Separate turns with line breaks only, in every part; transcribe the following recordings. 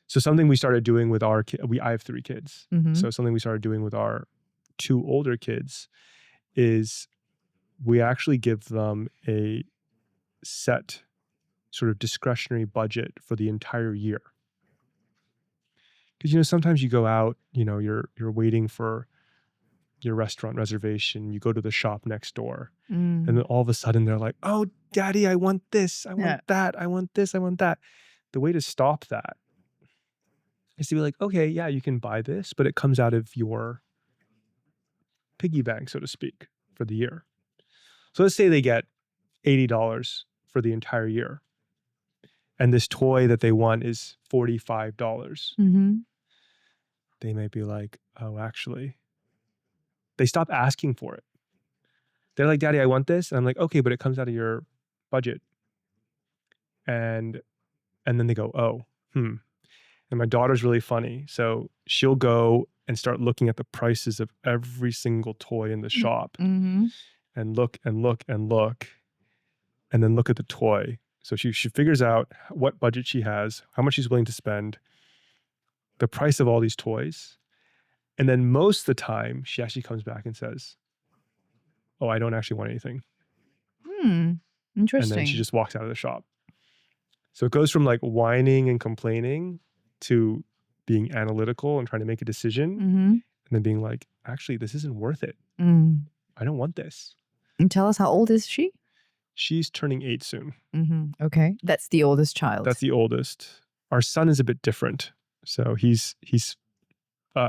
So something we started doing with our I have 3 kids.
Mm-hmm.
So something we started doing with our 2 older kids is we actually give them a set sort of discretionary budget for the entire year. Because, sometimes you go out, you're waiting for your restaurant reservation, you go to the shop next door, and then all of a sudden they're like, oh, daddy, I want this, I want that, I want this, I want that. The way to stop that is to be like, okay, yeah, you can buy this, but it comes out of your piggy bank, so to speak, for the year. So let's say they get $80 for the entire year, and this toy that they want is $45.
Mm-hmm.
They may be like, oh, actually, they stop asking for it. They're like, daddy, I want this. And I'm like, okay, but it comes out of your budget. And then they go, oh, And my daughter's really funny. So she'll go and start looking at the prices of every single toy in the shop and look and look and look, and then look at the toy. So she figures out what budget she has, how much she's willing to spend, the price of all these toys. And then most of the time, she actually comes back and says, oh, I don't actually want anything.
Interesting.
And then she just walks out of the shop. So it goes from like whining and complaining to being analytical and trying to make a decision, and then being like, actually, this isn't worth it. I don't want this.
And tell us, how old is she?
She's turning 8 soon.
Okay. That's the oldest child.
That's the oldest. Our son is a bit different. So he's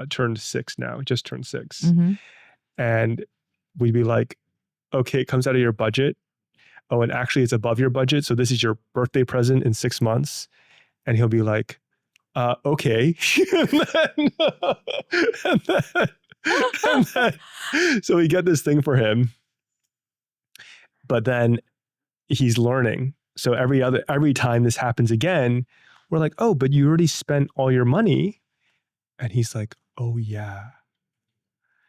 turned 6 now, just turned 6. And we'd be like, okay, it comes out of your budget. Oh, and actually it's above your budget. So this is your birthday present in 6 months. And he'll be like, okay. and then, so we get this thing for him, but then he's learning. So every time this happens again, we're like, oh, but you already spent all your money. And he's like, oh yeah.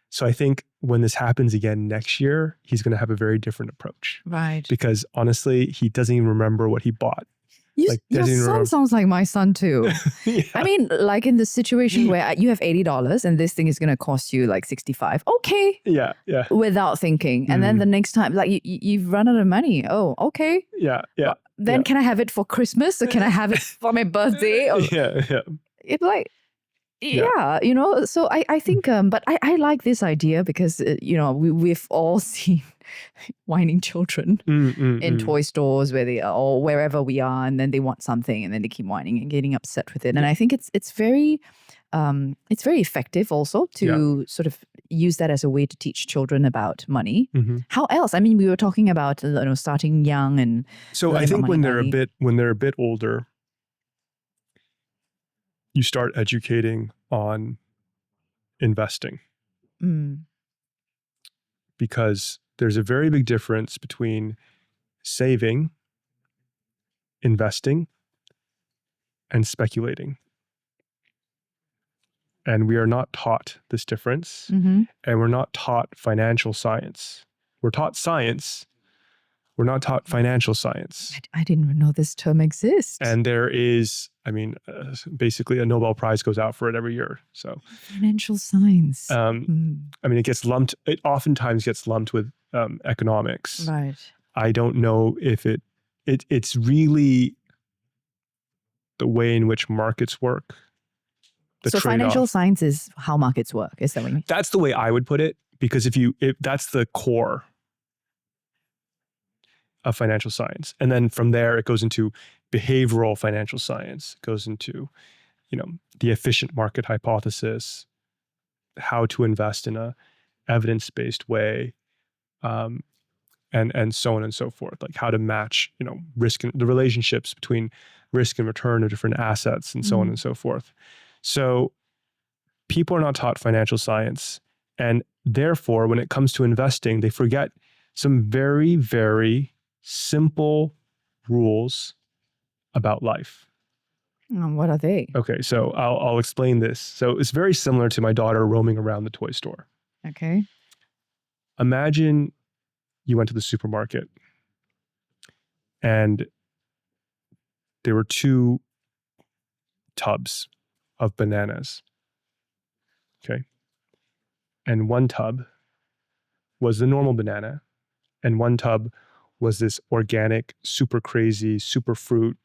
So I think when this happens again next year, he's going to have a very different approach.
Right.
Because honestly, he doesn't even remember what he bought.
Your son sounds like my son too.
Yeah.
I mean, like in the situation where you have $80 and this thing is going to cost you like $65. Okay.
Yeah.
Without thinking. And then the next time, like you've run out of money. Oh, okay.
Yeah.
Then can I have it for Christmas, or can I have it for my birthday? Or,
Yeah.
It's like, so I think, but I like this idea because, we've all seen whining children in toy stores where they are, or wherever we are, and then they want something and then they keep whining and getting upset with it. And I think it's very effective also to sort of use that as a way to teach children about money. How else? I mean, we were talking about starting young, and
so I think when they're a bit older, you start educating on investing. Because there's a very big difference between saving, investing, and speculating. And we are not taught this difference. And we're not taught financial science. We're taught science. We're not taught financial science.
I didn't even know this term exists.
And there is, basically a Nobel Prize goes out for it every year. So
financial science.
It oftentimes gets lumped with economics.
Right.
I don't know if it's really the way in which markets work.
So financial science is how markets work. Is that what you mean?
That's the way I would put it, because if that's the core of financial science. And then from there, it goes into behavioral financial science. It goes into, the efficient market hypothesis, how to invest in a evidence-based way, and so on and so forth. Like how to match, risk and the relationships between risk and return of different assets, and so on and so forth. So people are not taught financial science. And therefore, when it comes to investing, they forget some very, very simple rules about life.
What are they?
Okay, so I'll explain this. So it's very similar to my daughter roaming around the toy store.
Okay.
Imagine you went to the supermarket and there were 2 tubs of bananas. Okay. And one tub was the normal banana. And one tub was this organic, super crazy, super fruit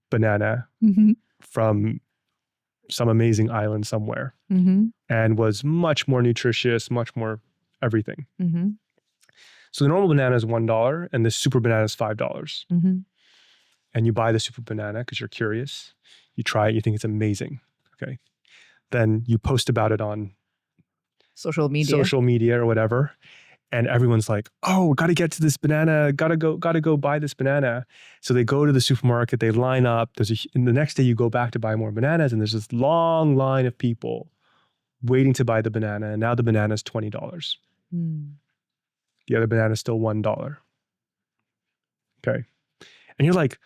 banana from some amazing island somewhere, and was much more nutritious, much more everything. So the normal banana is $1 and the super banana is $5. And you buy the super banana because you're curious. You try it, you think it's amazing. Okay. Then you post about it on
social media
or whatever. And everyone's like, oh, got to get to this banana, got to go buy this banana. So they go to the supermarket, they line up. And the next day you go back to buy more bananas, and there's this long line of people waiting to buy the banana. And now the banana is $20. The other banana is still $1. Okay. And you're like,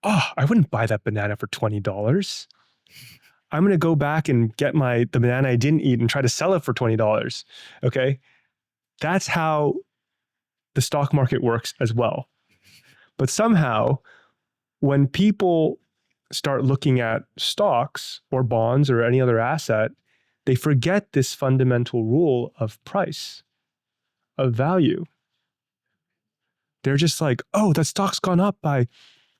oh, I wouldn't buy that banana for $20. I'm going to go back and get the banana I didn't eat and try to sell it for $20. Okay. That's how the stock market works as well. But somehow, when people start looking at stocks or bonds or any other asset, they forget this fundamental rule of price, of value. They're just like, oh, that stock's gone up by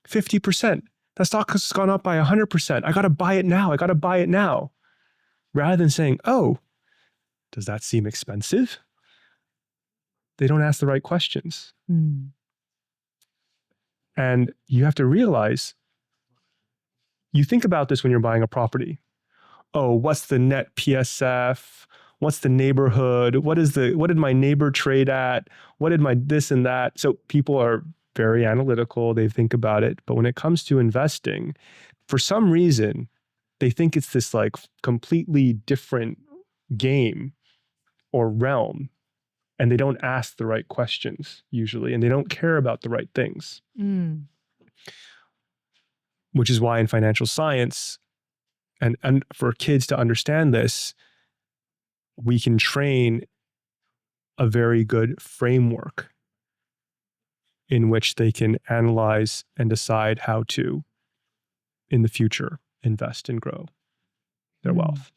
50%. That stock has gone up by 100%. I got to buy it now. I got to buy it now. Rather than saying, oh, does that seem expensive? They don't ask the right questions. And you have to realize, you think about this when you're buying a property. Oh, what's the net PSF? What's the neighborhood? What did my neighbor trade at? What did my this and that? So people are very analytical. They think about it. But when it comes to investing, for some reason, they think it's this like completely different game or realm. And they don't ask the right questions usually, and they don't care about the right things. Which is why in financial science, and for kids to understand this, we can train a very good framework in which they can analyze and decide how to, in the future, invest and grow their wealth.